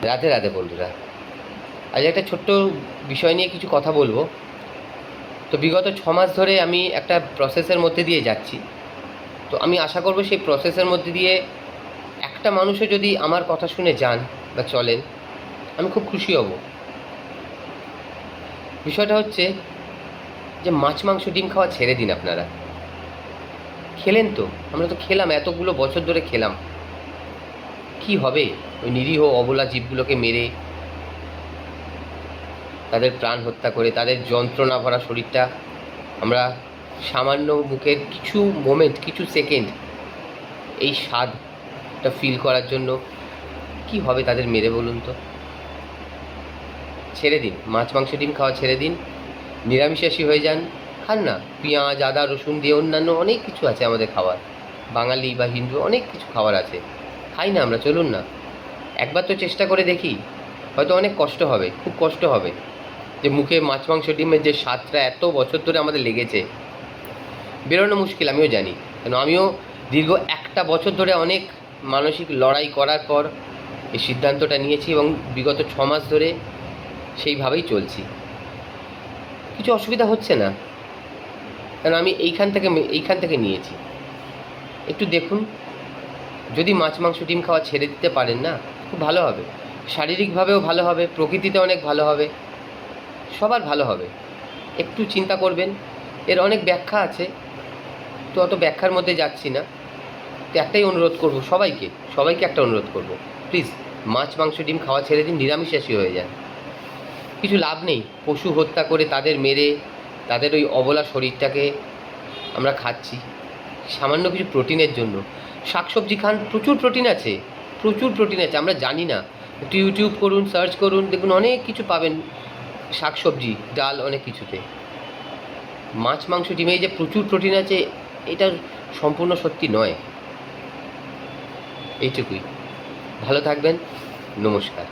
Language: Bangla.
রাধে রাধে বন্ধুরা, আজ একটা ছোট্ট বিষয় নিয়ে কিছু কথা বলবো। তো বিগত 6 মাস ধরে আমি একটা প্রসেসের মধ্যে দিয়ে যাচ্ছি। তো আমি আশা করব সেই প্রসেসের মধ্যে দিয়ে একটা মানুষও যদি আমার কথা শুনে যান বা চলেন, আমি খুব খুশি হব। বিষয়টা হচ্ছে যে মাছ মাংস ডিম খাওয়া ছেড়ে দিন। আপনারা খেলেন তো, আমরা তো খেলাম, এতগুলো বছর ধরে খেলাম। কি হবে ওই নিরীহ অবলা জীবগুলোকে মেরে, তাদের প্রাণ হত্যা করে, তাদের যন্ত্রণা ভরা শরীরটা আমরা সামান্য মুখের কিছু মোমেন্ট, কিছু সেকেন্ড এই স্বাদটা ফিল করার জন্য কি হবে তাদের মেরে, বলুন তো? ছেড়ে দিন, মাছ মাংস ডিম খাওয়া ছেড়ে দিন, নিরামিষাশী হয়ে যান। খান না, পেঁয়াজ আদা রসুন দিয়ে অন্যান্য অনেক কিছু আছে আমাদের খাবার, বাঙালি বা হিন্দু অনেক কিছু খাবার আছে, খাই না আমরা? চলুন না, একবার তো চেষ্টা করে দেখি। হয়তো অনেক কষ্ট হবে, খুব কষ্ট হবে, যে মুখে মাছ মাংস ডিমের যে স্বাদটা এত বছর ধরে আমাদের লেগেছে, বেরোনো মুশকিল, আমিও জানি। কেন, আমিও দীর্ঘ 1 বছর ধরে অনেক মানসিক লড়াই করার পর এই সিদ্ধান্তটা নিয়েছি এবং বিগত 6 মাস ধরে সেইভাবেই চলছি। কিছু অসুবিধা হচ্ছে না, কারণ আমি এইখান থেকে নিয়েছি। একটু দেখুন, যদি মাছ মাংস ডিম খাওয়া ছেড়ে দিতে পারেন না, খুব ভালো হবে। শারীরিকভাবেও ভালো হবে, প্রকৃতিতে অনেক ভালো হবে, সবার ভালো হবে। একটু চিন্তা করবেন, এর অনেক ব্যাখ্যা আছে, তো অত ব্যাখ্যার মধ্যে যাচ্ছি না। তো একটাই অনুরোধ করব, সবাইকে একটা অনুরোধ করব, প্লিজ মাছ মাংস ডিম খাওয়া ছেড়ে দিন, নিরামিষাশী হয়ে যান। কিছু লাভ নেই পশু হত্যা করে তাদের মেরে, তাদের ওই অবলা শরীরটাকে আমরা খাচ্ছি সামান্য কিছু প্রোটিনের জন্য। শাকসবজি খান, প্রচুর প্রোটিন আছে, প্রচুর প্রোটিন আছে, আমরা জানি না। একটু ইউটিউব করুন, সার্চ করুন, দেখুন অনেক কিছু পাবেন, শাকসবজি ডাল অনেক কিছুতে। মাছ মাংস ডিমে যে প্রচুর প্রোটিন আছে, এটা সম্পূর্ণ সত্যি নয়। এইটুকুই। ভালো থাকবেন, নমস্কার।